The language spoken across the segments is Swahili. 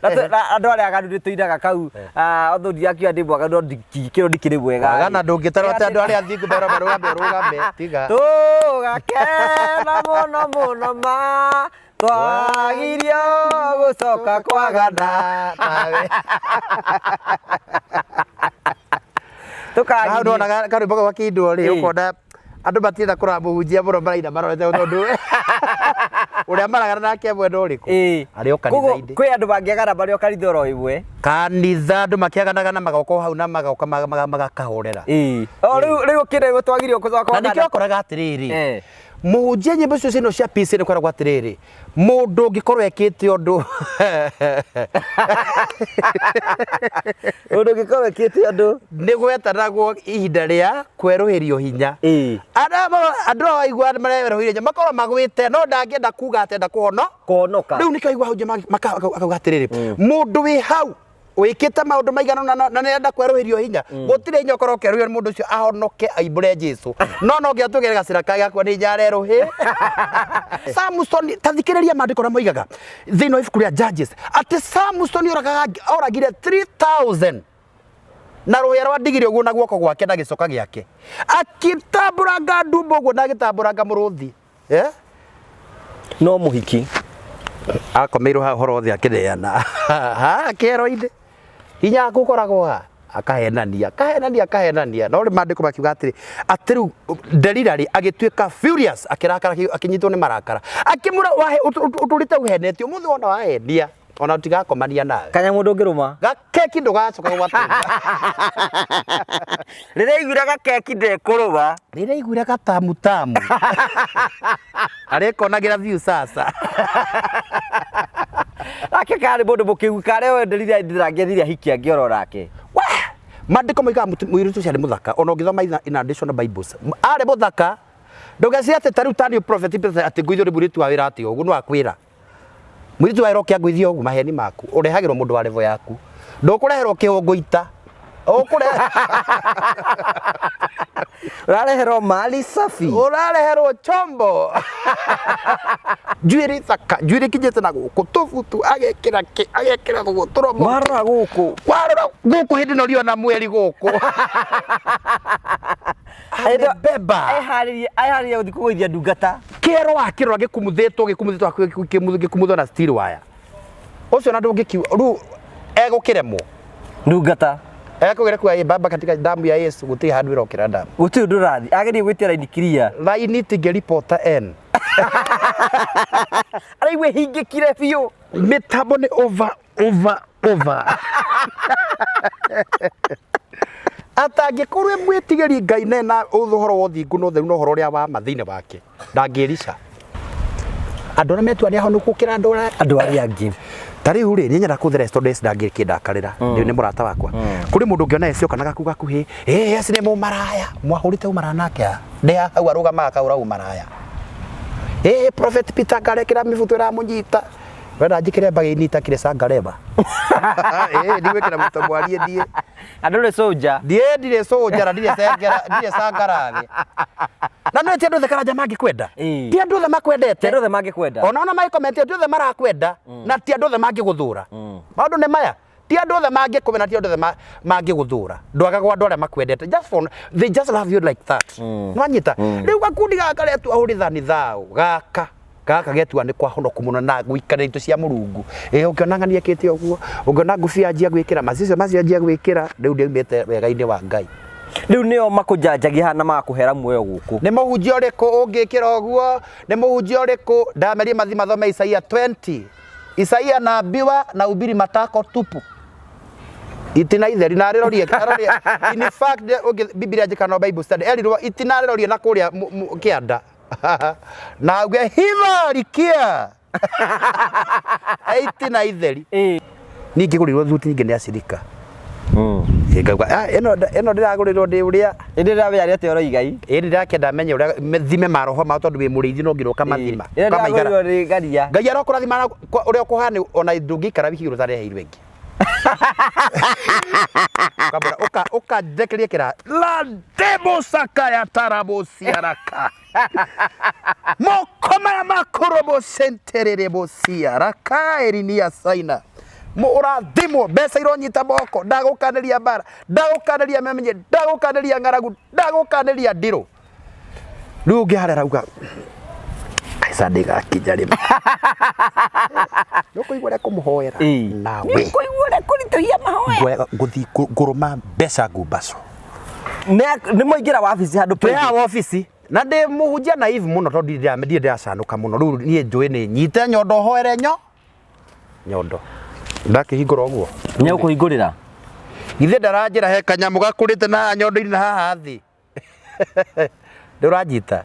Andå arä a gandu nä tå inaga kau othå ndi akio ndä mwaga no kä ro ndikä rä mwega Gana ndå ngä tarwo atä andå arä a thingu mbere rå game tiga tå gakena må no må no ma twagirio gå coka kwagana tå kagä karä mboga gwa kä indå rä å kona andå matirenda kå ramå hunjia må no maraina marorete tondå å rä a maragana nake mwena å rä kå arä o kanitha-inä kwä andå mangä agana marä o kanitha oro ĩmwe kanitha andå makäaganaga na magoko hau na magoka magakahorera rä u å kä re gå twagirio gå coka na nä kä okoraga atä rä rä må hunjia nyä mbo cio cino cia pici nä koragwo atä rä rä må ndå å ngä korwo ekä te å ndå å ndå å ngä korwo ekä te å ndå nä gwetanagwo ihinda rä a kwerå hä rio hinya andå aigua marerå hinya makorwo magwä te no ndangä enda kuga atenda kå honoka rä u nä kä aigua hau akauga atä rä rä må ndå wä hau wikite maundu maigana na nenda kweruhirio hinya gutire hinya ukorwo keruhirio ni mundu ucio ahonoke aimbure Jesu no ngiatugere gacira ka gakwa ni njareruhi Samson tathikiriria mandiko na moigaga thino ibuku ria Judges ati Samson oragire 3000 na ruhia rwa ndigiri uguo na guoko gwake na gicoka giake akitamburanga ndumbo uguo na gitamburanga muruthi no muhiki akomeirwo ha horo thia kireana ha kero-inde hinya gukoragwo ha akahenania no ri mandiko makiuga atiri atiru Delila ri agituika furious akirakara akinyitwo ni marakara akimura wahe uturite uhenetio muthe wona wahenia ona utigakomania nawe kanya mundu ngiruma gakeki ndugacoka gwatunga riria igwira gakeki ndekuruma riria igwira gatamu arekonagira view sasa ake kari mundu mukigu kare we Delila ndirangethire hikia ngiorora ake mandiko moiga muiritu cia muthaka ona ngithoma in additional bibles ari muthaka ndugeci ati tariu tani prophet ati ngwithio ri muritu wa wira ati ugu no akwira muritu wa irokia ngwithio ugu maheni maku urehagirwo mundu wa level yaku ndukureherwo kihungu ita urareherwo mali safi urareherwo chombo njuiri thaka njuiri kinyete na guku tubutu agekira guku turomo warora guku hindi no riona mweri guku beba aharirie guthi kugoithia ndungata kero akirora gikumuthitwo gikumuthwo na steel wire ucio na ndungikiwa ru egukiremwo ndungata ekugere kwa baba katika damu ya Yesu guti handu irokira damu guti ndurathi agerie gwitia line clear line tige reporter n araigwe hingikire biu mitambo ni over atangikorwo mwitigeri Ngai na uthuhoro wa thingu no theru no horo ria wa mathine wake ndangirica andu na metua ni ahonu gukira andu aria angi tariu ri nyenda ku the rest of days ndakarira ni murata wakwa kuri mundu ngiona eci okanaga kuga kuhi eci ni mumaraya mwahurite umara nake ndia hau arugama akaura umaraya prophet Peter ngarekira mibuto ira munyita wenda njikire mbagi nita kire sangareba ndiwe kira muto mwarie ndie andure soldier ndire soldier ndire sangarathi na no ti andu thekara jamaa ngikwenda ti andu the makwendete andu the mangikwenda ona mai comment andu the marakwenda na ti andu the mangiguthura maundu ni maya ti andu the mangikumena ti andu the mangiguthura ndwagagwa andu aria makwendete they just love you like that nwanyita riu gakundi gaka retu ahurithani thao gaka getua ni kwa honoku muno na guikara into cia murungu ukiona ngani akite oguo ungiona ngufia njia gwikira macio njia gwikira riu ndiumite wega-ini wa Ngai riu nio makujanjagia hana makuhera muoyo guku ni muhunjia uriku ungikira oguo ni muhunjia uriku ndamerie mathi mathome Isaia 20 Isaia naambiwa na ubiri matako tupu itina itheri na rirorie in fact Biblia njikano Bible study erirwo itina rirorie na kuria kianda na uge hiva likia itina itheri ningi gurirwo thuti ningi ni acirika ngauga eno ndiragurirwo ndi uria indi ndirabe aria te oro igai indi ndakenda menye uria methime maroho ma tondu wi muriithi no ngiro kamathima kamaigara ngaria Ngai arokurathima uria kuhani ona ndungikara wiki thare heirwe ingi kabura oka dekeria kira la demo sakaya tarabo siaraka mokoma ya makorobo senterere bo siaraka erinia saina Mũrathimwo mbeca ironyita moko ndagũkanĩria bara ndagũkanĩria memenye ndagũkanĩria ng'aragu ndagũkanĩria ndirũ rĩu ngĩharĩa rauga aica ndĩgakinya rĩmwe nĩũkũigua ũrĩa kũmũhoera nawe nĩũkũigua ũrĩa kũritũhia mahoya ngũthiĩ ngũrũma mbeca ngumbaco nĩ mũingĩra wabici handũ pea wabici na ndĩ mũhunjia naive mũno tondũ ndirĩ ndacanũka mũno rĩu niĩ njũĩ nĩ nyite nyondo hoere nyondo ndakĩhingũra ũguo nĩ ũkũhingũrĩra ithe ndaranjĩra he kanyamũ gakũrĩte na nyondo-inĩ na haha thĩ rĩu ũranyita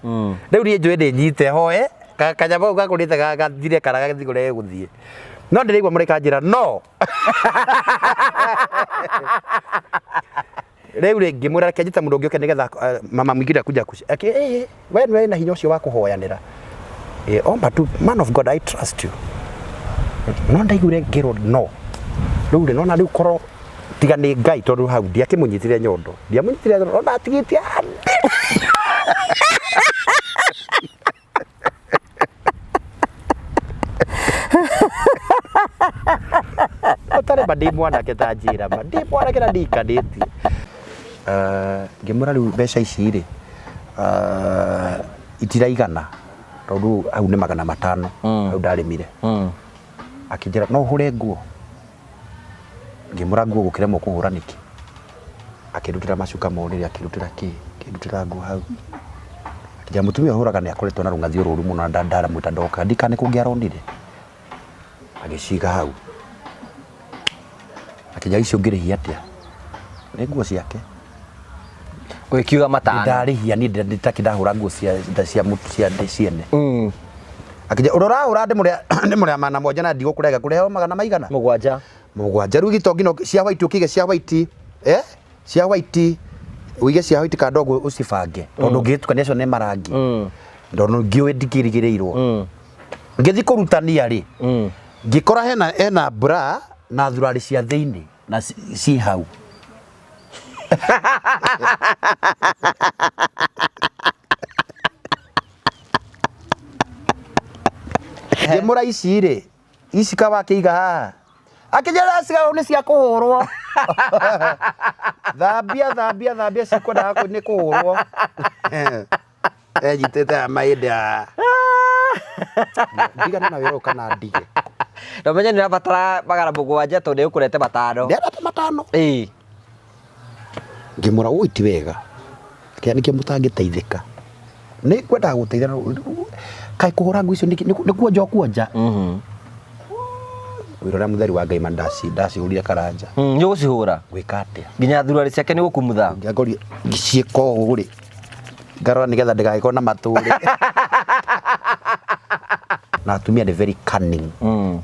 rĩu niĩ njũĩ nĩ nyite hoe kanyamũ kau gakũrĩte gathire kana gathi kũrĩa gũthiĩ no ndĩraigua mũrĩkanjĩra no rĩu rĩngĩ mwĩra reke njĩta mũndũ ũngĩ ũke nĩgetha mama mwingine akuja we nĩ na hinya ũcio wa kũhoyanĩra man of God I trust you no ndaiguire ngĩrwo no rĩu rĩ nona rĩu korwo tiga nĩ Ngai tondũ hau ndiakĩmũnyitire nyondo ndiamũnyitire nyondo ona atigĩtie ũtarĩ ma ndĩ mwanake ta njĩra ma ndĩ mwanake na ndikanĩtie ngĩmwĩra rĩu mbeca ici rĩ itiraigana tondũ hau nĩ 500 hau ndarĩmire akĩnjĩra no hũre nguo ngĩmũra nguo gũkĩremwo kũhũra nĩkĩ akĩrutĩra macuka morĩrĩ akĩrutĩra nguo hau akĩnjĩra mũtumia ũhũraga nĩ akoretwo na rũng'athio rũru mũno na ndaramwĩta ndoka ndikane kũngĩaronire agĩciga hau akĩnjĩra icio ngĩrĩhia atĩa nĩ nguo ciake gũkiuga matano ndarĩhia nĩ ndakĩndahũra nguo cia mũtu cia ciene akĩnjĩra ũrora ndĩ mũrĩa mana mwanja na ndigũkũrega kũrehwo 700 mũgwanja rĩu gĩtongi cia white ũkĩge cia white cia white ũige cia white kana ndogo ũcibange tondũ ngĩtukania cio nĩ marangi ndona ngĩũĩ ndikĩrigĩrĩirwo ngĩthi kũrutania rĩ ngĩkora hena bra na thurari cia thĩinĩ na ci hau ngĩmũra ici rĩ ici kawa kĩiga haha akĩnjĩra cigaũ nĩ cia kũhũrwo thambia cikwendaga nĩ kũhũrwo nyitĩte mahĩndĩ ndigana na wĩra ũkana ndige ndamenye nĩ ũrabatara 700 tondũ nĩũkũrete 5 ndĩrete 5 ngĩmũra ũĩ ti wega nĩkĩo mũtangĩteithĩka nĩ kwendaga gũteithana kaĩ kũhũra nguo icio nĩ kuonja wĩra ũrĩa mũtheri wa Ngai ma ndacihũrire karanja nĩ ũgũcihũra gwĩka atĩa nginya thurari ciake nĩ gũkumutha ngĩciĩka ũũ rĩ ngarora nĩgetha ndĩgagĩkorwo na matũrĩ na atumia nĩ very cunning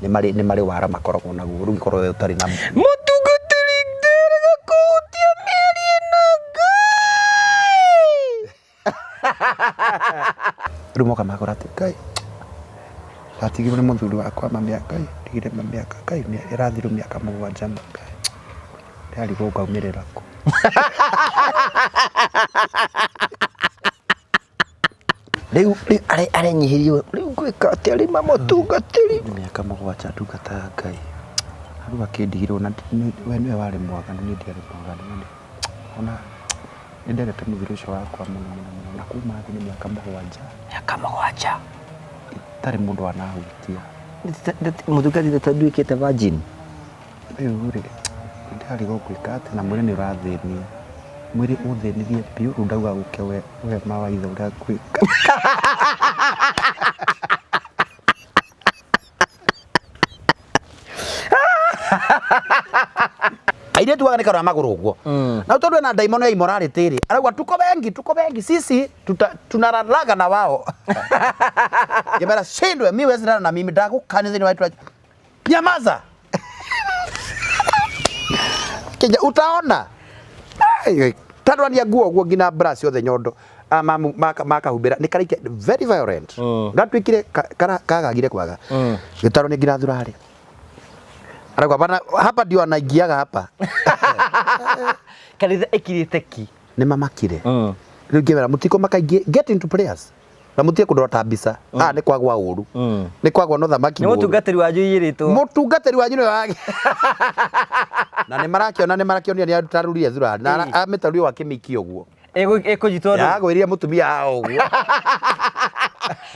nĩ marĩ wara makoragwo naguo rĩu ikorwo ũtarĩ na mũtungatĩri ndĩrega kũhutia mĩario ĩno Ngai rĩu moka makora atĩ Ngai ndatigirwo nĩ mũthuri wakwa mamĩaka ndigire mamĩaka Ngai ĩrathirwo mĩaka 7 ndarigwo ngaumĩrĩra kũ rĩu arenyihirio rĩu gwĩka atĩa rĩ mamũtungatĩri mĩaka 7 ndungataga Ngai rĩu akĩndigirwo na we nĩwe warĩ mwaganu niĩ ndiarĩ mwaganu ona nĩ ndendete mũthuri ũcio wakwa mũno na kuma thĩ nĩ mĩaka 7 itarĩ mũndũ wanahutia mũtungatĩri nduĩkĩte virgin rĩu rĩ ndarigwo gwĩka atĩ na mwĩrĩ nĩ ũrathĩnia mwĩrĩ ũthĩnirie biũ rĩu ndauga gũke we mawaitha ũrĩa gwĩka airĩtu waga nĩ karora magũrũ ũguo na tondũ ena ndaimono ya immorality rĩ arauga tuko wengi sisi tunalalaga na wao ngĩmera shindwe mimi wewe sindana na mimi ndagũkania thĩinĩ wa itũra nyamaza kĩnja utaona tandũrania nguo ũguo nginya brush yothe nyondo makahumbĩra nĩ karaikia very violent gatuĩkire kagagire kwaga gĩtarũnia nginya thurarĩ arauga bana hapa ndio anaingiaga hapa kanitha ĩkirĩte ki nĩ mamakire rĩu ngĩmera mũtiko makaingĩ get into prayers na mutie kundota mbica ni kwagwa uru ni kwagwa no thamaki ni mutungatiri wanyu yiritwo mutungatiri wanyu ni wage na ni marakionia ni arutarurire thura na ametaruri wa kimiki uguo ekujitwo yagwirire mutumia hao uguo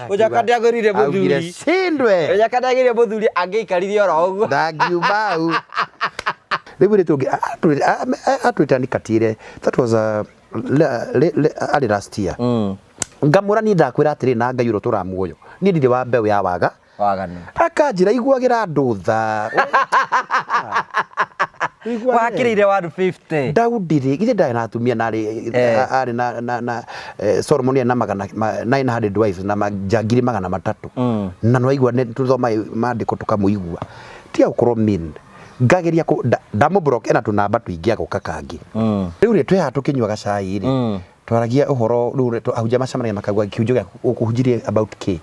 ujakandi agurire muthuri sindwe ujakandi agurire muthuri angeikarithia oro uguo ndagiumau ribu ritungi atwitani katire that was early last year ngamura ni ndakwira atiri na ngai uro turamuoyo ni ndiri wa mbeu ya waganu akanjira iguagira ndutha wakirire 150 ndaudire githe ndai na atumia nari ari na Solomon na magana 900 wives na majangiri magana 3 na no igua ne tuthoma mandiko tukamuigua tia ukoro min ngageria ndamu block ena tunamba tuingia goka kangi riu ri tweha tukinywa gacai ri twaragia uhoro riu ahunja macamania makagwa kiunjo gya ukuhunjirie about k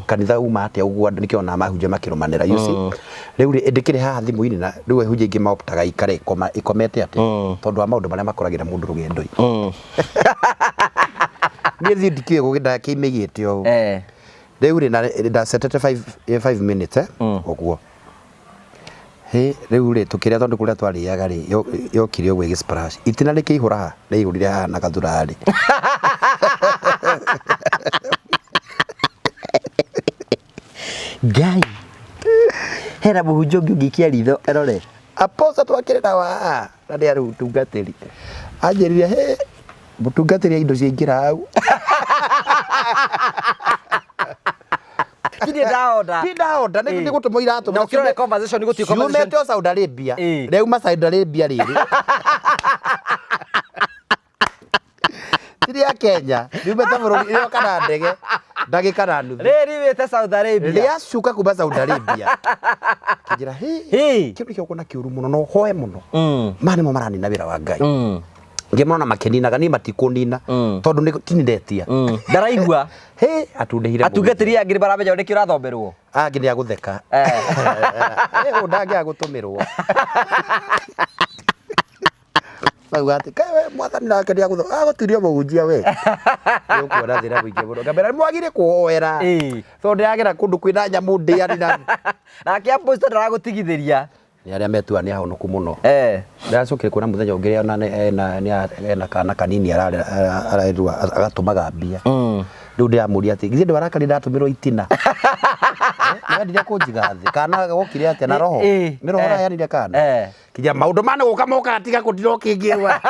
kanitha uma atia ugua nikiona mahunja makirumanira you see riu ri ndikire haha thimu-ini na riu ahunja ingi maoptaga ikare ikomete ati tondu wa maundu maria makoragira mundu rugendo-ini ni thi ndikiwe guginda kimigite o riu ri na setete 5 minutes oguo riu ri tukiria tondu kuria twariaga ri yokire ogwe splash itina rikihura ri ihurire haha na gathurari ngai hera muhunjo ngikia ritho erore aposa twakirira wa na ndi ari utungatiri anjirire he mutungatiri indo ciingira hau Tindaonda ni gutuma iratu na ukirore conversation guti conversation umete Saudi Arabia reu ma Saudi Arabia riri tiri ya Kenya umete bururi rio kana ndege ndagika na nuthu riri wete Saudi Arabia ria shuka kuma Saudi Arabia kijira he kindu kio kuna kiuru muno no hoe muno mane mo marani na wira wa ngai ngimona makenina gani matikunina tondu ni tinindetia ndaraigua he atundehire atungatiria ngiri barabeja ndiki urathomberwo ngiri ya gutheka ndangi agutumirwo Bagati kae mwathani na kedia gutho agutirio mugunjia we ukuona thira buingi muno ngambera mwagire kuoera so ndiagira kundu kwina nyamu ndiani na kia post ndaragutigithiria ni aria metua ni ahonoku muno ndacokire kuona muthenya ungi na kana kanini ararua agatumaga mbia riu ndiamuria ati githĩ ndwarakari ndatumirwo itina ndire kunjiga thi kana gokire atia na roho ni roho yanire kana kija maundu mane guka moka atiga kundiro kingirwa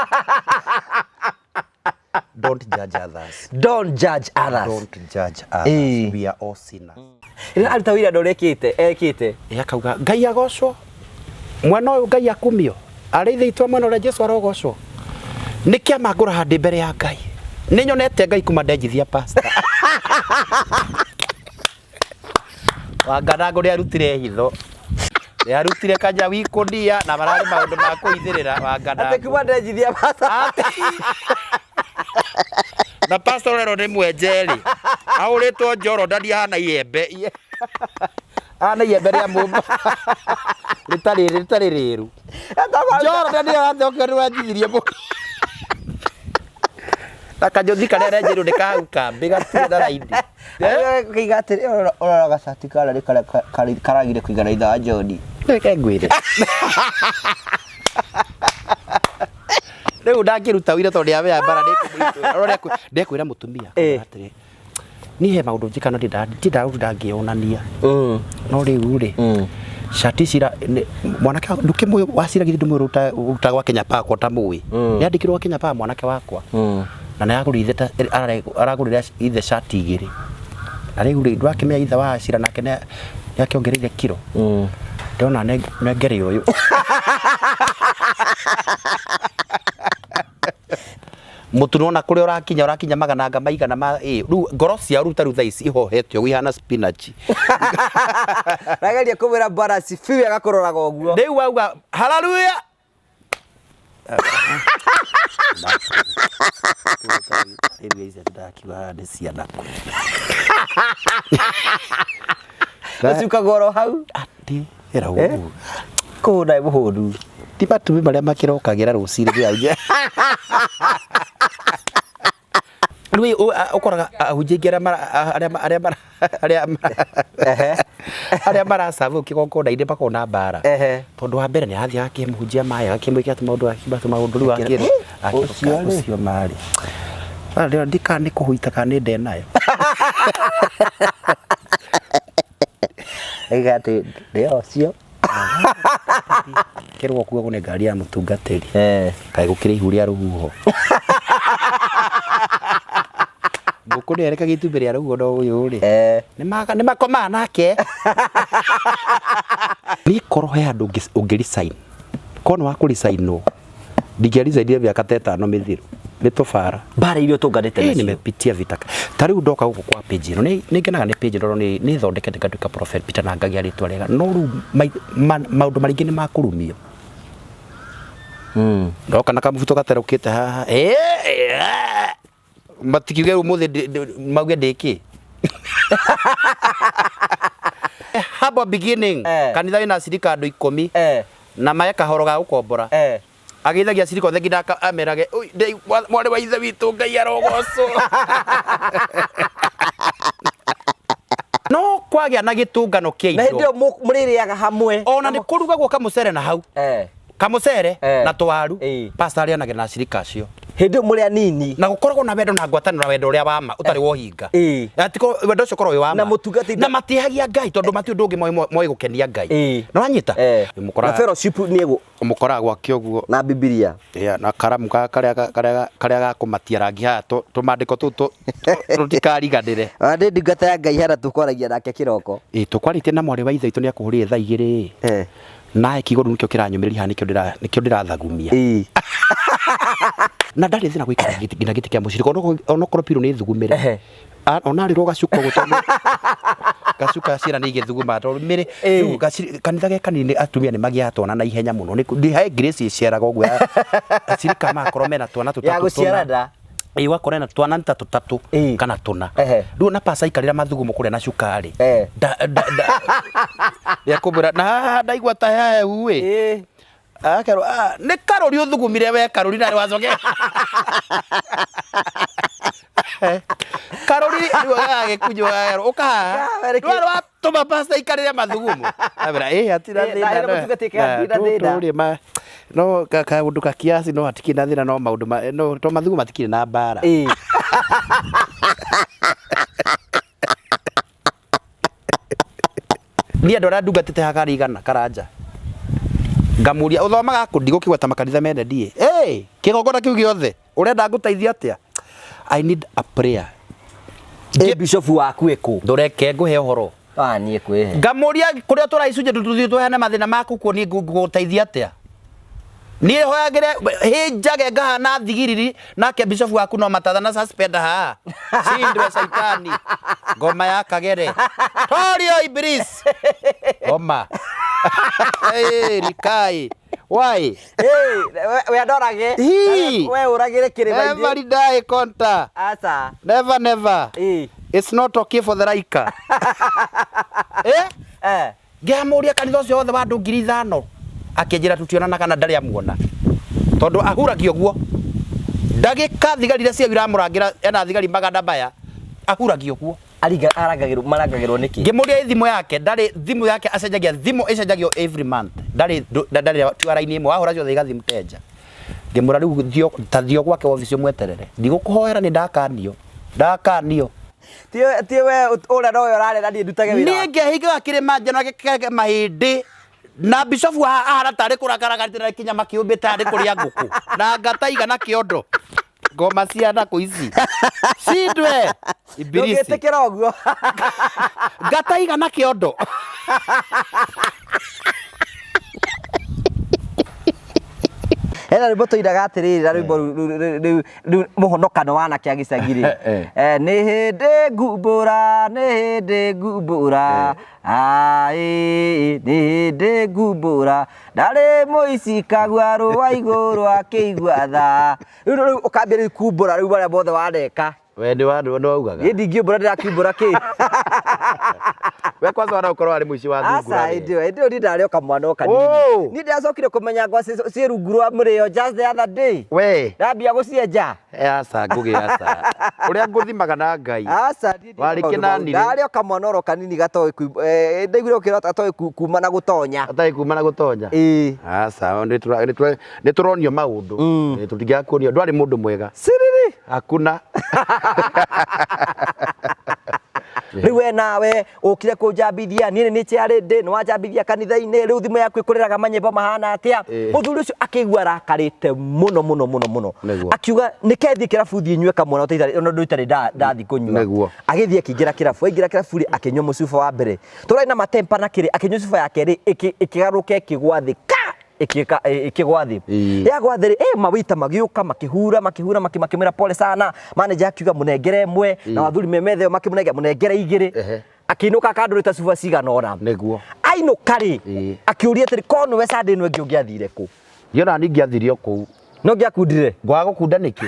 don't judge others don't judge others we are all sinners ina alita wira ndorekite ekite yakauga ngai agocwo mwana uyu ngai akumio arithiitwo mwana ura Jesu arogocwo nikia mangura handi mbere ya ngai ninyonete ngai kuma ndenjithia pastor wangana nguri arutire hitho yarutire kanja wikunia na marari maundu ma kuithirira wangana ate kuma ndenjithia pastor na pastor rero ni mwenjeri auritwo njoro ndani hana iembe ana iembe ria mumba ritari riru njoro ndani athoke rwanjithirie mu akajothi kare renjeru ndikauka mbigatire na raidi kigatire oroga sati kala karagire kuigana itha Jodi reke ngwire riu ndakiruta wira tondu ya bara ndekwira mutumia atiri ni he maundu njikana ndangionania no riu ri shati cira mwanake nduke moyo waciragire ndumuruta gwa Kenya Power ta muwi yandikirwo Kenya Power mwanake wakwa na nayaguritheta aragurira ithe shati igiri na riu ri ndwakimea ithe wa cira nake yakiongereire kiro ndona negere uyu mutunona kuri urakinya magana maigana ma riu ngoro cia ruta rutha ici ihohetio gwihana spinach rageria kumira balance fiwe agakuroraga uguo riu auga haleluya Elisa ndakiwa de ciana Usuka goro hau ati era ugu ko dai buhuru ti batu baria makirokagira ruciri ria uje Rui ukoraga ahunjingi aria maracabu kigongona-inĩ makona mbara tondu wa mbere nĩ athiaga akĩmũhunjia maĩ akĩmwĩkĩra tũmaũndũ maũndũ rĩu akĩrĩ ũcio marĩ ndika nĩ kũhũita kana nĩ ndenayo Egate ndio cio kirwo kuo nĩ ngari ya mũtungatĩri kaĩ gũkĩrĩ ihu rĩa rũhuho ngũkũ nĩ ereka gĩtumbĩ rĩa rũhuho no ũyũ rĩ nĩ makomaga nake nĩ korwo he andũ ũngĩresign kono wa kũresign ndingĩresign mĩaka 5 mĩthiru nĩ tũbara bara irio tũnganĩte nacio nimepitia vitaka ta rĩu ndoka gũkũ kwa page ĩno nĩ ngenaga nĩ page ĩno nĩ thondekete ngatuĩka prophet Peter na ngagĩa rĩtwa rĩega no rĩu maũndũ maringĩ nĩ makũrumio ndoka na kamũbuto gaterũkĩte haha matikiuge ũmũthĩ mauge ndĩkĩ Humble beginning kanitha wĩna acirika andũ 10 na maya kahoro ga gũkombora agithagia cirika othe ngina amerage mwarĩ wa ithe witũ Ngai arogocwo no kwagĩa na gĩtũngano kĩa indo na ndio mũrĩrĩaga hamwe ona nĩ kũrugagwo kamũcere na hau kamũcere na twaru pastor arĩanaga na acirika acio hĩndĩ mũrĩ anini na gũkoragwo na wendo na ngwatanĩro na wendo ũrĩa wa ma ũtarĩ wohinga atiko wendo ũcio korwo wĩ wa ma na matihagia Ngai tondũ mati ũndũ ũngĩ moĩ gũkenia Ngai na wanyita na fellowship nĩ ũmũkoraga gwake ũguo na Biblia na karamu karĩa gakũmatia rangi haha tũmandĩko tũu tũtikariganĩre ndĩ ndungata ya Ngai hara tũkwaragia nake kĩroko tũkwarĩtie na mwarĩ wa ithe witũ nĩ akũhũrĩre thaa 2 nae kigoru nikio kiranyumirĩria haha nikio ndirathagumia na ndarĩ thĩna gwĩkara ngina gĩtĩ kĩa mũciriko onokorwo piro nĩ thugumĩre ona rĩrwo gacuka gũtome gacuka ciĩra nĩ igĩthuguma tondũ mĩrĩ rĩu kanitha ge kanini atumia nĩ magiaga twana na ihenya mũno nĩ hae grace iciaraga ũguo acirika makorwo mena twana tũtatũ ya gũciara nda wakora na twana nta tũtatũ kana tũna rĩu na pasa ikarĩra mathugumo kũrĩa na cukari ya kũmũra na ndaigua ta hehu ĩ akerwo nĩ karũri ũthugumire we karũri narĩ wacoke karũri rĩu agagĩkunjwo ũkahaha rĩu watũma pasa ikarĩre mathugumo abera hatira thĩna no kaũndũ ka kiasi no hatikĩ na thĩna no maũndũ no to mathugumo matikĩrĩ na mbara ni andũ arĩa ndungatĩte haha karigana karanja ngamuria ũthomaga kũ ndigũkĩgweta makanitha mene ndiĩ kĩgongona kĩu gĩothe ũrenda ngũteithia atĩa I need a prayer bishop waku ĩkũ ndũreke ngũhe ũhoro niĩ kwĩhe ngamuria kũrĩa tũraicunjĩ tũthiĩ tũheane mathĩna maku kuo niĩ ngũgũteithia atĩa niĩ hoyagĩre hĩnjage ngahana thigiriri nake bishop waku no matatha na suspender haha cindwe saitani ngoma ya kagere torio iblis ngoma rikai why we adorage we uragire kĩrĩma-inĩ never die conta asa never it's not okay for the raika ngiamũria kanitha ũcio wothe wa andũ 5,000 akĩnjĩra tũtionana kana ndarĩ amuona tondũ ahuragio guo ndagĩka thigari iria cia iramũrangĩra ena thigari magana maya ahuragio guo marangagĩrwo nĩkĩ ngĩmũria thimũ yake ndarĩ thimũ yake acenjagia thimũ ĩcenjagio every month ndarĩ twara-inĩ ĩmwe wahũra ciothe igathiĩ mũteja ngĩmũra rĩu thio gwake wabici ũmweterere ndigũkũhoera nĩ ndakanio tie we ũrĩa nowe ũrarera niĩ ndutage wĩra niĩ ngĩhingaga kĩrĩma njano gĩkege mahĩndĩ na bishop ahana tarĩ kũrakaragatĩra kinya makĩũmbĩte tarĩ kũrĩa ngũkũ na ngataiga na kĩondo ngoma ciana kũ ici cindwe ibilisi ndũgĩtĩkĩra ũguo ngataiga na kĩondo hena rwĩmbo tũinaga atĩrĩrĩ na rwĩmbo rĩu mũhonokano wa anake a gĩcagi-rĩ nĩ hĩndĩ ngumbũra nĩ hĩndĩ ngumbũra ndarĩ mũici kagua rũa igũrũ akĩigua tha rĩu ũkambia rĩu kumbũra rĩu marĩa mothe waneka we ni waugaga Gidi ngiumbura ndirakiumbura ki we kwanza wana ukorwo ari muici wa thungura asa ndio ndari okamwana okanini ni ndacokire kumenya ngwa cie rungu rwa murio just the other day we ndambia gucienja asa ngugi asa uria nguthimaga na Ngai asa wari kinani ndari okamwana oro kanini gatoe ndaiguire ukirota atoe kuma na gutonya atai kuma na gutonya asa ni turonio maundu tutingiakuonio ndwari mundu mwega siriri hakuna riwe nawe ukire kunjambithia ni ciari ndi ni wanjambithia kanitha-ini riu thimu yaku ikuriraga manyimbo mahana atia muthuri ucio akigua rakarite muno akiuga nikethi kirabu thi nywe kamwana ndutari ndathi kunyua agithie kingira kirabu aingira kirabu ri akinywa mucuba wa mbere turai na matempa na kiri akinywa cuba yake ri ikigaruka ikigwa thi ikigwa thi yagwa thi mawita magiuka makihura makimira pole sana manager akiuga munengere mwe na wathuri memetheo munengere igiri akinuka akandurita cuba cigana ona niguo ainuka ri akiuria atiri kono we Sunday no ngi ungiathire ku yona ni ngiathirio ku no ngiakundire ngwaga gukunda niki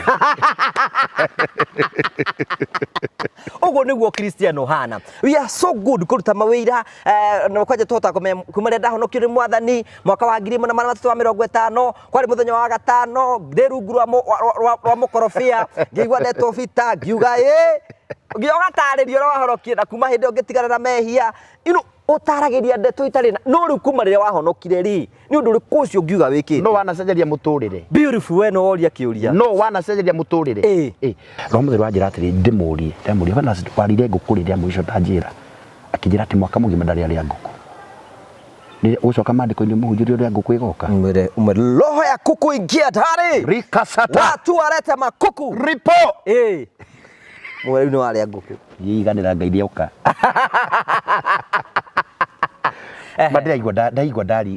ugo niguo Cristiano hana we are so good kuruta mawira no kwaje tota kumare ndahonokire mwathani mwaka wa 1350 kwari muthenya wa gatano ndirungu rwa mukorofia ngigwa neto vita ngiuga ngioga taririo wahorokie na kuma hindi ungitigana na mehia ino utaragiria ndeto itari no ri kuma riria wahonokire ri ni undu riku ucio ngiuga wikite no wanacenjeria muturire beautiful we no oria kiuria no wanacenjeria muturire no muthiri wanjira atiri ndimurie bana warire nguku riria mwisho tanjira akijira ati mwaka mugima ndari ari nguku ni ucoka mandiko-ini muhunjiri uria nguku igoka umwe roho ya kuku ingia tari rikasata watu warete makuku ripo mwe ni wale nguku yiganira Ngai rioka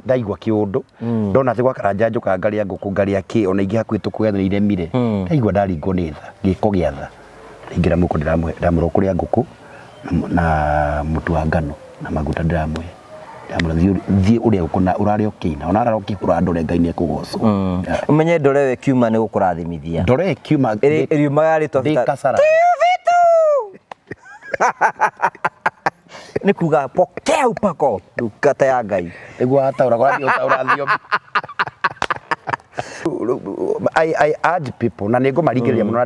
ndaigua kiundu ndona ati gwakara njanjuka ngaria nguku ngaria ki ona ingi hakuhi tukwethere iremire ndaigua ndaringwo ni tha giko gia tha ndaingira muko ndiramura kuria nguku na mutu wa ngano na maguta ndiramwe ndamura thie uria ukuna urari okina ona arari okihura ndore Ngai ni ekugocwo umenye ndore we kiuma ni gukurathimithia ndore kiuma iriumaga ritwa kasara ni kuga pokea upako dukata ya Ngai niguo ataura kwa thio I urge people na nego marigeria muno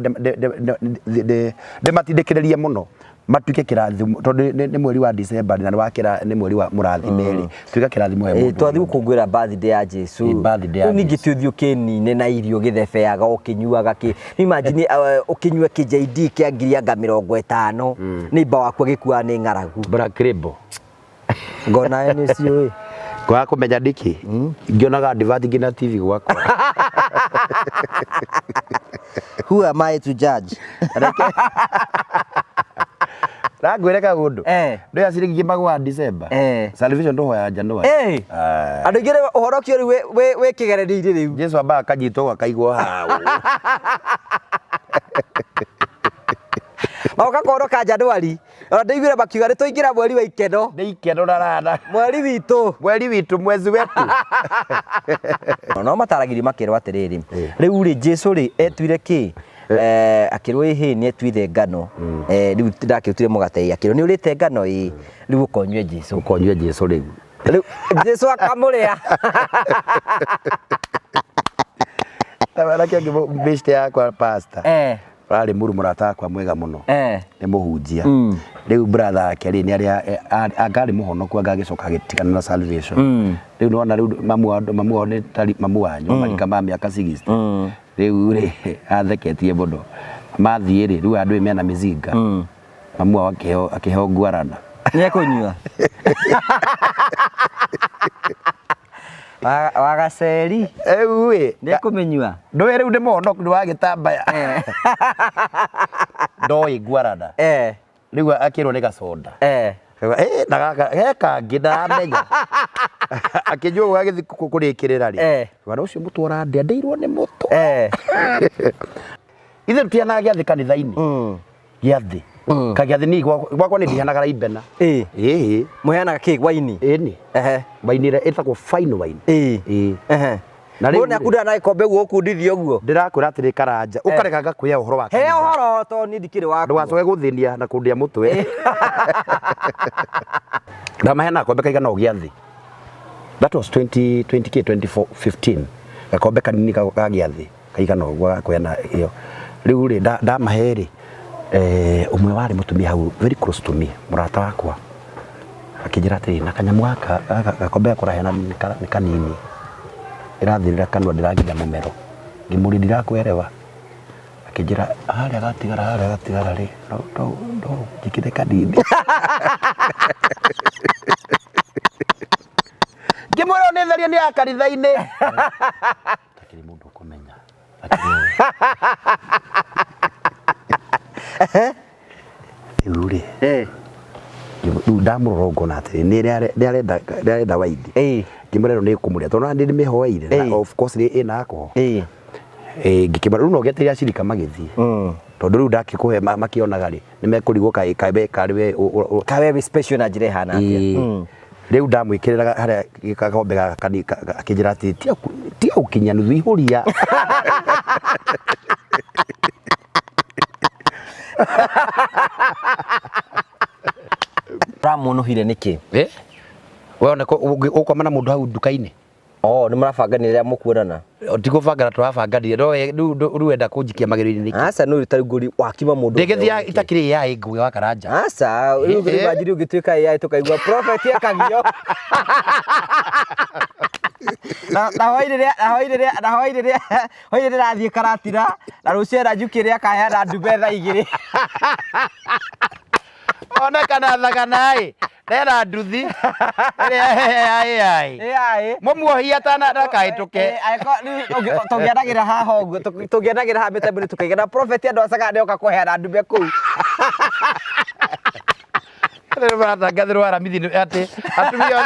de matindikiririe muno matuike kirathimo tondu ni mweri wa December na wakira ni mweri wa murathimeri tuika kirathimo he mundu twathi gukungwira birthday ya Jesu ningi tuthio kinine na irio githefeaga ukinyuaga ki imagine ukinyua KJD kia 50 ni ba wakwa gikua ni ngaragu Black Label ngona ni cio kwa kumenya ndiki ngionaga advert ngina TV gwakwa who am I to judge Ragwire ka gundu ndo ya ciringi magwa December salvation ndo ya January andu ngire uhorokio we kigereria riu Jesu amba akanyitwo akaigwo hau Mauka koroka January ndaiguire bakiuga nituingira mweri wa ikeno ni ikeno na rada mweri witu mwezi wetu no mataragiri makirwa atiriri riu ri Jesu ri etwire ki akirwo ihi ni etwithe ngano riu ndakirutire mugate akirwo ni urite ngano riu ukonywe Jesu riu Jesu akamuria tabara kia best yakwa pastor rari muru murata kwa mwega muno ni muhunjia riu brother ake ri ni ari angari muhonoku angagicoka gitigana na salvation riu nona riu mamu one tari mamu wanyu marika ma miaka 60 riu ri atheketie muno mathie ri riu andu mena mizinga mamu wake akiheo ngwarana ni akunyua wagaceri ewe ni kumenyua ndo riu ndi muhonoku ni wagitambaya ndoi ngwarana riu akirwo ni gacoda na gaka kangi ndaramenya akijua agithi kurikirira ri wana ucio mutwara ndeirwo ni mutu ithe tiana giathi kanitha-ini giathi kagiathi ni gwakwa ni ndihanaga raibena muheanaga ki waini ni waini ira etagwo fine wine Mbona kuda na ikombe gukundithio guo ndirakwira atiri Karanja ukarega gakuya uhoro wake he uhoro to ni ndikire wako ndwacoke guthinia na kundia mutwe ndamahe na kombe kaigana ugiathi that was 2015 gakombe kanini gagiathi kaigana ugwa kwena iyo riu ri ndamahe ri umwe wari mutumia hau very close to me murata wakwa akijira atiri na kanyamu gaka gakombe gakurahena ni kanini irathirira kanwa ndiraginya mumero ngimuri ndirakwerewa akijira haria gatigara ri no jikire kanini ngimuri onetharia ni akaritha-ini takiri mundu kumenya yuri ndamurora ngona atiri ni arenda waidi ngimurero ni kumuria tondu ndi mihoeire of course ni inako ngikimara runo geteria cirika magithii tondu riu ndakikuhe makionaga ri nimekurigwo kawe special na njire hana atia riu ndamwikirira haria gakombe akijira ati tia ukinya nuthu ihuria ramunuhire niki wona ukwama na mundu hau nduka-ini ni murabanganira mukuonana ndigubangana turabanganire riu wenda kunjikia magiro-ini niki asa no ritari nguri wakima mundu ndegethia itakiri AI ngugi wa Karanja asa riu ngiri ugituika AI tukaigua prophet yakagio na hoire rathie karatira na rucera njukire akahera ndubetha igiri ona kana thagana ndera nduthi ai mumuohia tana ndakahituke tugianagira haha uguo tugianagira ha mitambo tukaigana prophet andu acaga ndoka kuhera ndube kuu Gathero aramithi ati atumia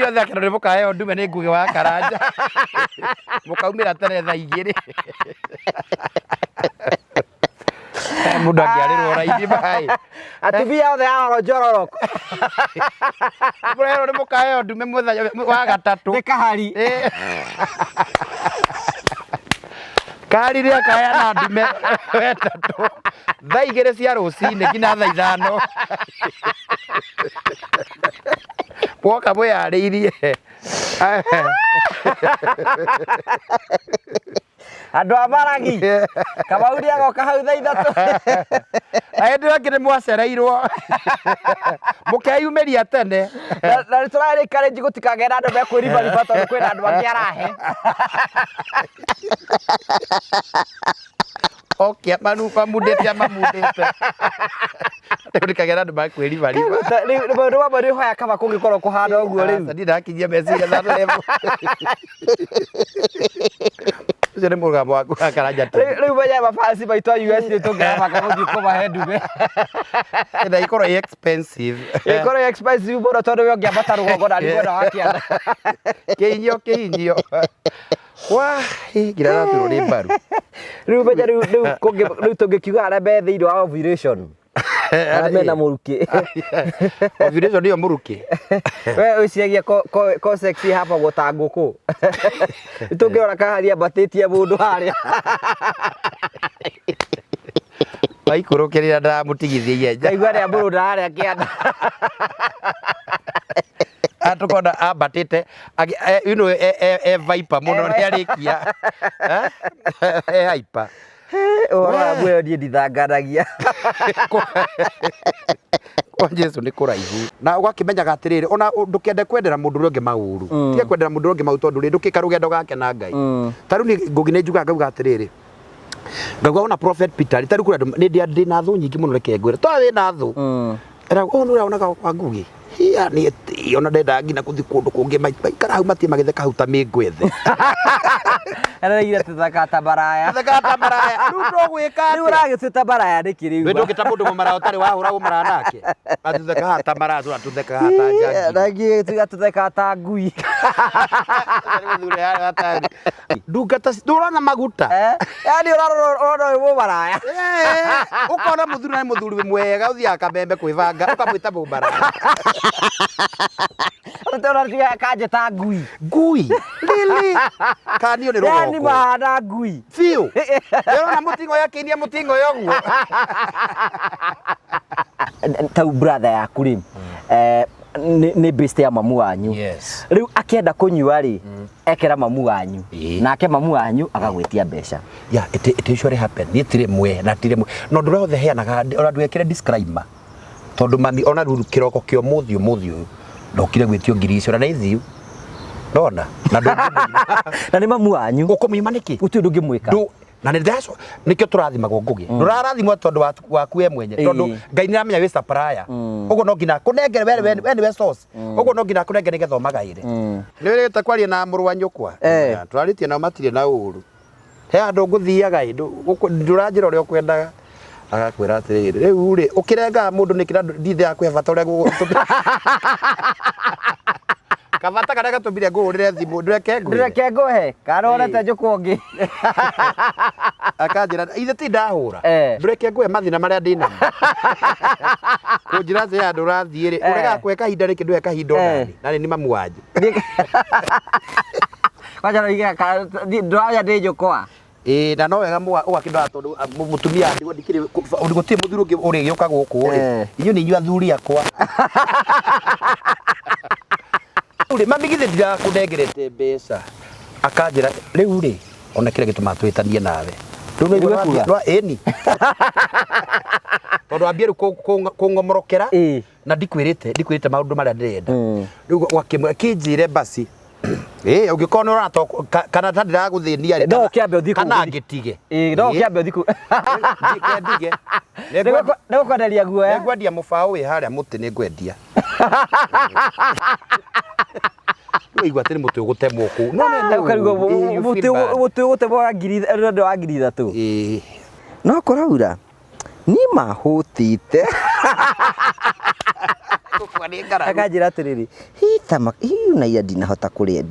othe akena ni mukahe ndume ni ngugi wa Karanja mukaumira tene tha igiri mundu angiarirwo raidi bai atumia othe ahoro njororoko murero ni mukahe ndume muthenya wa gatatu ni kahari kari ria kaya na ndume wetatu tha igiri cia rucini nginya tha ithano mwoka mwiyariirie andu a Maragi Kamau ni agoka hau tha ithatu andu angi ni mwacereirwo mukeyumiria tene na niturarika ringi gutikagĩa na andu mekwĩribariba tondu kwĩna andu angĩ arahe okay mamundĩte ndikagĩa na andu mekwĩribariba maũndũ mamwe nĩ hoya kaba kũngĩkorwo kũhana ũguo rĩu ndirakinyia meciria that level ucio nĩ mũgambo waku wa Karanja rĩu menya mafansi maitũ a US nĩ tũngĩramaka gũthiĩ kũmahe ndume na ikorwo expensive mũno tondũ we ũngĩambata rũgongo na nĩ mwena wa kĩanda kĩhinyio ngira natũrwo nĩ mbaru rĩu menya rĩu tũngĩkiuga arĩa me thĩinĩ wa ovulation arĩa mena mũrukĩ ovulation nĩyo mũrukĩ we ũciagia ko sexy hapa gũta ngũkũ nĩtũngĩrora kaharia mbatĩtie mũndũ harĩa waikũrũkĩrĩra ndamũtigithia nja ngaigua rĩa mũrũnda harĩa kĩanda atukona ambatite viper muno ni arikia hyper muoyo niĩ ndithanganagia kwa Jesu ni kuraihu na ugakimenyaga atiriri ona ndukende kwendera mundu ũngĩ maũru tige kwendera mundu ũngĩ maũru tondu ndukika rugendo gake na Ngai taru ni ngugi ni njuga ngauga atiriri ngauga ona prophet Peter taru kura ndi na thu nyingi muno reke ngwire to we na thu era onu uraona kwa ngugi hiya ni ona ndenda ngina kuthi kundu kungi maikara hau matie magitheka hau ta mingwethe Araigire tuthakata baraya. Tuthakata baraya. Riu ndogwika ati. Riu uragituta baraya ndikiriu. We ndungita mundu mumara utari wahura umara nake. Atuthakata baraya tuthakata jangi. Araigire tuthakata ngui. Ndungata ndurona maguta. Yani urarora wo baraya. Ukona muthuri na muthuri mwega uthia kabembe kwivanga ukamwita baraya. Utoratiga kaje ta ngui. Ngui. Lili. Kanio ni rogo. Yani mahana ngui. Fiu. Yona mutingo yakinia mutingo yoguo. Tau brother yaku ri ni best ya mamu wanyu. Yes. Riu akienda kunyua ri ekera mamu wanyu. Nake mamu wanyu agagwitia mbeca. Yeah, it usually happen. Ni tire mwe na tire mwe. No ndura othe heanaga ona ndwekire disclaimer. Tondu mami ona ruru kiroko kio muthio. Ndokire gwitio ngiri icio na ithiu. Ndona. Na na ni mamu wanyu. Ukumwima niki? Gutu ndungimwika. Na nä ndaco nä kä o tå rathimagwo ngå gä ndå rarathimwo tondå waku we mwenye tondå Ngai nä ramenya wä supplier å guo no nginya kå nengere we nä we source å guo no nginya kå nengere nä getha å magaä re nä wä rä kwaria na må rå wa nyåkwa tå rarä tie nao matirä na å ru he andå ngå thiaga ndå ranjä ra å rä a å kwendaga agakwä ra atä rä rä u rä å kä rengaga må ndå nä kä ra ndithä ya kwä bata å rä a kabata karĩa gatũmbire ngũrĩre thimũ ndĩreke ngũhe karorete njũkũ ngĩ akanjĩra ithe ti ndahũra ndũreke ngũhe mathĩna marĩa ndĩ namo kũnjĩra atĩ ya ndũrathiĩ rĩ ũrega kũhe kahinda rĩkĩ ndũhe kahinda onani na nĩ mamu wanyu wacha roiga ndũraya ndĩ njũkwa na no wega ũgakĩndora tondũ mũtumia ndikĩrĩ gũtirĩ mũthuri ũngĩ ũrĩgĩũka gũkũ rĩ inyuĩ nĩ inyuĩ athuri akwa uri mami githe ndira kunengerete mbeca akanjira riu ri ona kire gituma twitanie nawe no eni tondu ambie kungomorokera na ndikwirite maundu maria ndirenda riu gwakimwe kinjire basi ungikona urato kana ta ndiraguthinia ri no kiambe uthi kana ngitige no kiambe uthi ndige nego kwenderia guoya ngwendia mubao wi haria muti ni ngwendia igwa tiri mutu gutemwo ku no ukarigwo mutu gutemwo ngiri ndo wa ngiri 3 no koraura ni mahutite akanjira atiriri hiu na ia ndinahota kuria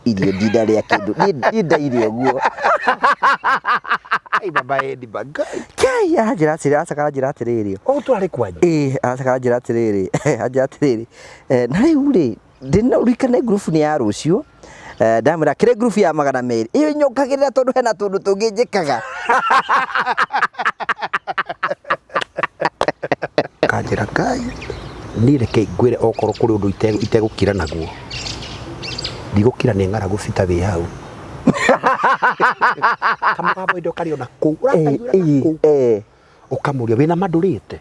irio ndindaria kindu ndinda irio guo ai baba edi bagai kai anjira atiriri acakara njira atiriri o twari kwanyu acakara njira atiriri anjira atiriri na riu ri ndina urikane group ni ya rucio ndamira kire group ya 200 iyo nyokagirira tondu hena tundu tungi njikaga kanjira kai ni reke ngwire okoro kuri undu itegukira naguo ndigukira ni ng'aragu bita wi hau kamugabo indo kari ona ku ukamuria wina mandurite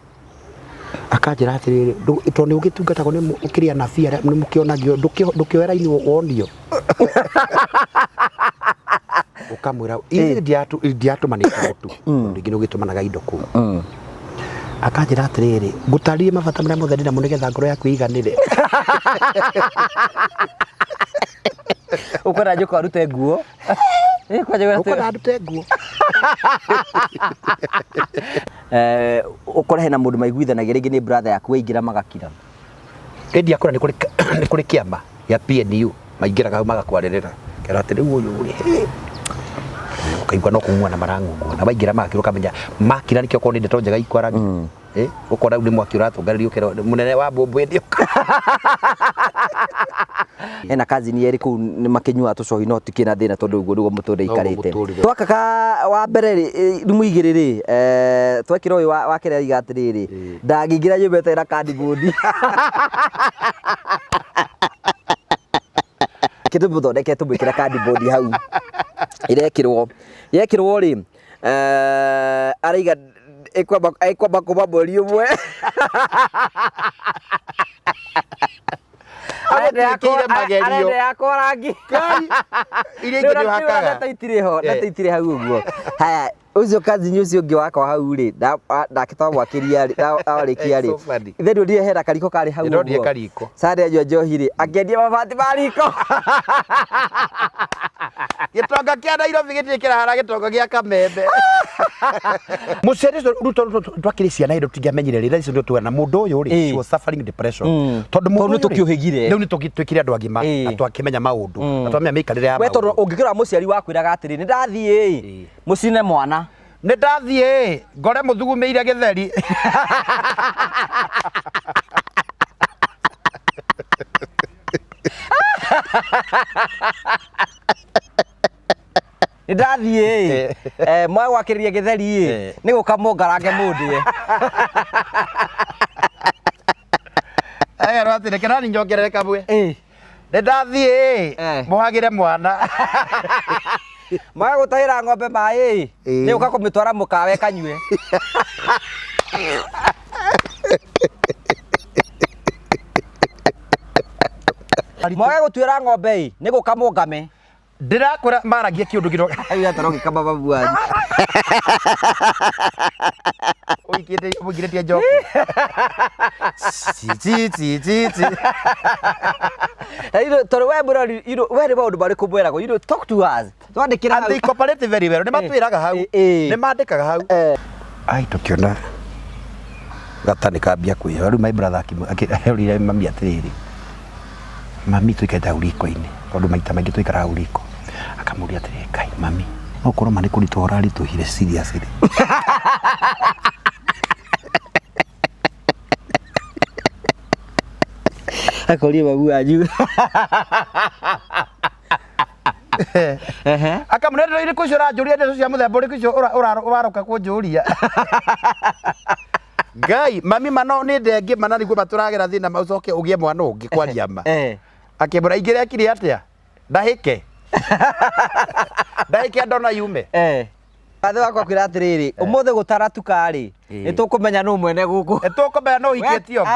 akanjira atiriri tondu ni ugitungatagwo ni ukiria nabii ni mukionagio ndukioera-ini wonio ukamwira ithe ndiatumanite tu ndingi ni ugitumanaga indo ku akanjira atiriri ngutaririe mabata maria mothe ndina mo nigetha ngoro yaku iganire ukora njũkũ arute nguo ukora arute nguo ukora hena mundu maiguithanagia ringi ni brother yaku waingira magakira ndia kora ni kuri kiama ya PNU maingiraga magakwarerera kera ati riu uyu uri ukaigua no kumwa na marangu na baingira makiro kamenya makira nikio koni ndeto njega ikwaraga ukora ndi mwaki uratongererio kero munene wa mbombo ndio ena kazi ni eri ku makinyua tucohi no tikina thina tondu uguo niguo muture ikarite twakaka wa mbere ri muigiriri twekira uyu wa kire igatiriri ndagingira nyumbete na cardboard kitu muthondeke tumwikira cardboard hau yekirwo ri araiga ekwamba kuba mweri umwe arende yakwa rangi iria ingĩ nĩũhakaga nataitire hau ũguo haya ucio kazi ucio ũngĩ wakwa hau rĩ ndake twamwakiria arĩkia rĩ ithe ndionire hena kariko karĩ hau ũguo sare njua njohi rĩ akĩendia mabati ma riko Gitonga kia Nairobi gitikira hara gitonga gia Kamembe. Mucere ruto twakiri ciana indo tingamenyerera icio ndio tuana mundu uyu ri was suffering depression. Tondu mundu tukihigire. Riu ni twikire andu agima atwakimenya maundu. Atwamenya mikarire ya. We tondu ungikira muciari wakwiraga atiri ni ndathie mucine mwana. Ni ndathie ngore muthugumeire githeri. Ndathie mwa gwakiriria githeri ni gukamongarange mundu aya rwatire kirani njongerere kabwe ni ndathie muhagire mwana mwa gutahira ng'ombe mai ni uka kumitwara mukawe kanywe mwa gutwira ng'ombe ni gukamongame ndirakura maragia kiundu giro ayo atarogi kama babuani oikite mugirete njoko ti iro toro we bro iro we maundu bari kumwerago iro talk to us twandikira and they cooperative very well ni matwiraga hau ni mandikaga hau ai tukiona gatani kambia kuya riu my brother akirire mami atiriri mami tuikaita uriko-ini tondu maita maingi tuikara uriko akamuria atiriri kai mami okorwo mani kuritu orari tuhire seriously akorie babu anyu akamunendera iri kucio ranjuria ndeto cia muthemba uriku icio uraroka kunjuria Ngai mami mano ni ndengi mana niguo maturagera thina maucoke ugie mwana ungi kwaria ma akibura ingire akiri atia ndahike ndahike andona yume athe wakwa kwira atiriri umuthe gutara tukari ni tukumenya nu mwene guku tukumenya no hikitie ongi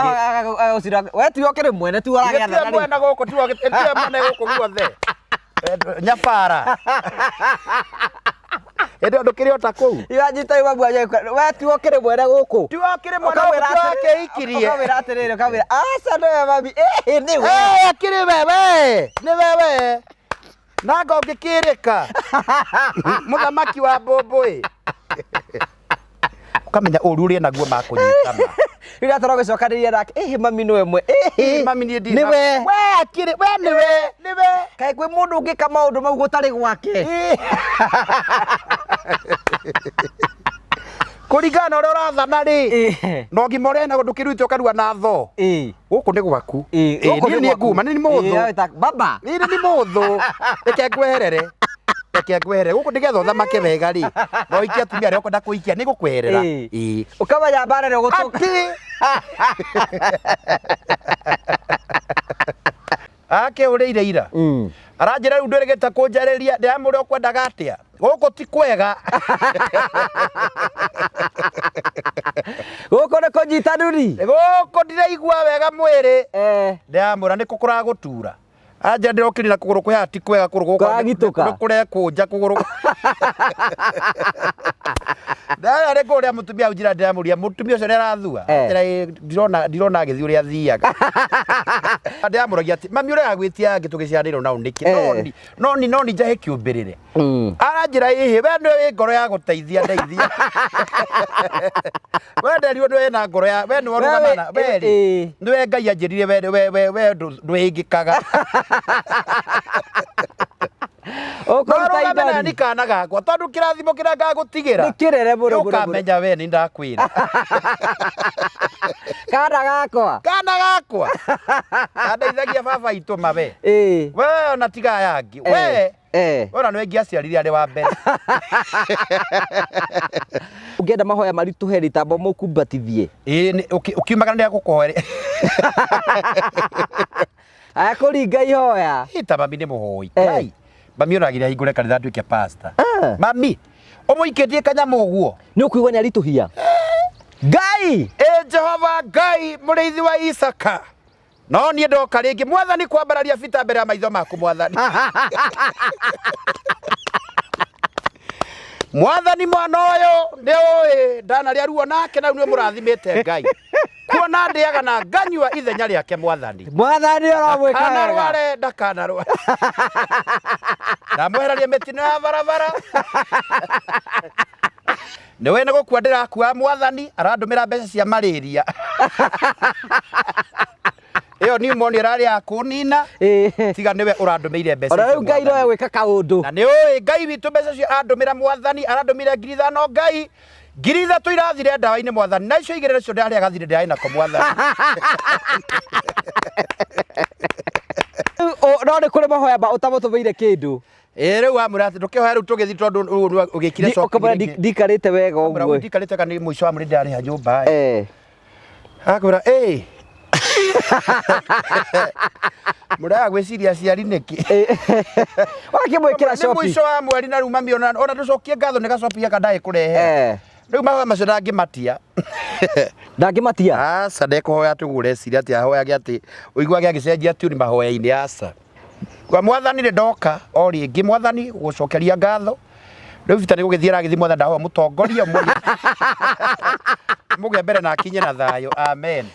we tu okire mwene tu aragetha na mwene guku tu okire mwene guku guothe nyapara Endo ndukiri ota kuu iwanyita ibabu aje we tu okire mwene guku tu okire mwene guku wake ikirie ukawira atiriri ukawira asa no mami ni we akiri wewe ni wewe nago ngikirika muthamaki wa mbũmbũĩ ukamenya uru uri naguo makunyitama ira toroge cokanirie nake mami niwe mwe mami ni ni we akiri we niwe kai kwi mundu ungika maundu mau gutari gwake kuringana uria urathana ri no ngima uria nago ndukiruite ukarua na tho guku ni gwaku ni nguma ni muthu baba ni muthu reke ngweherere guku ndigetha uthamake wega ri no ikia atumia aria ukwenda kuikia ni gukweherera ukamenya mbarere gutuka ake urire ira aranjira riu ndwirigita kunjariria ndiamure ukwendaga atia guku ti kwega guku ni kunyitanuri guku ndiraigua wega mwiri ndiamura ni kukura gutura anja ndirokirira kuguru kwa hati kwega kuguru kuragituka kurekunja kuguru Ndaya reko uria mutumia ujira ndamuria mutumia ucio nerathua ndirona agithi uria thiaga ndamuragia ati mami uria agwitia ngitugicianirwo na uniki noni njahe kiumbirire aranjira ihi we ni ngoro ya guteithia ndeithia we nderio ndwe na ngoro ya we ni warugamana we niwe Ngai anjirire we ndwihingikaga Okorutaidani ni kana gakwa tondu kirathimo kira ngagutigira nikirere buru ukamenya we ni ndakwira kana gakwa andeithagia baba itu mabe we ona tiga yangi we ona nwe ngiaciarire ari wa mbere ungenda mahoya marituhe ritambo mukumbatithie ukiumagana ndia gukohere akuringa ihoya ita mami ni muhoi ngai mami oragira hingure kanitha nduike pastor mami umuiketie kanyamu uguo ni ukuigwa ni arituhia Ngai Jehova Ngai muriithi wa Isaka no nie ndoka ringi mwathani kwambararia bita mbere ya maitho maku mwathani mwathani mwana uyu ni oi ndana ria ruo nake na ni murathimite Ngai kuona ndĩaga na nganyua ithenya rĩake Mwathani ũramwĩka wega ndakanarware ndamwehereria mĩtino ya barabara nĩwe nĩ gũkua ndĩrakua Mwathani arandũmĩra mbeca cia malaria iyo pneumonia rari ya kunina tiga niwe urandumire mbeca ora rĩu Ngai no gwĩka kaundu na nĩ ũĩ Ngai witũ mbeca cio arandumĩra Mwathani arandumĩra 5,000 Ngai 3,000 irathire ndawa-inĩ Mwathani na icio 2 cio ndarĩa gathire ndaĩ nako Mwathani no nĩ kũrĩ mahoya ba ũtamũtũmĩire kĩndũ rĩu amũra atĩ ndũkĩhoya rĩu tũgĩthi tondũ ũgĩkire coki ndikarĩte wega ũguo ndikarĩte kana nĩ mũico wa mũrĩ ndarĩha nyũmba akwĩra mũraya gwĩciria aciari nĩkĩ wakĩmwĩkĩra copi mũico wa mweri na rĩu mami ona ndũcokie ngatho nĩ gacopi gaka ndaĩ kũrehe rĩu mahoya macio ndangĩmatia aca ndekũhoya tũgũre ciria atĩ ahoyage atĩ ũiguage agĩcenjia tuni mahoya-inĩ aca kwa Mwathani nĩ ndoka o rĩngĩ Mwathani gũcokeria ngatho rĩu bita nĩ gũgĩthiĩ aragĩthiĩ Mwathani ndahoya mũtongoria mũgĩa mbere na akinye na thayũ amen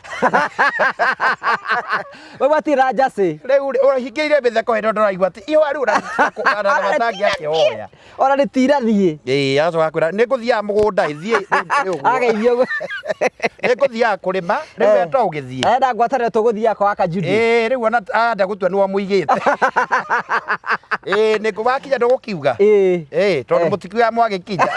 we watira njacĩ rĩu ũrahingĩrire mĩtheko hĩndĩ ndĩraigua atĩ ihoya rĩu ũratangĩ akĩhoya ona rĩtirathiĩ agacoka kwĩra nĩ ngũthiaga mũgũnda ithiĩ ageithio nĩngũthiaga kũrĩma rĩu enda ũgĩthiĩ enda ngwatanĩro tũgũthiaga kwa Kanjundi rĩu ona anda gũtua nĩ wamũigĩte nĩ wakinya ndũgũkiuga tondũ mũtikiuga mwagĩkinya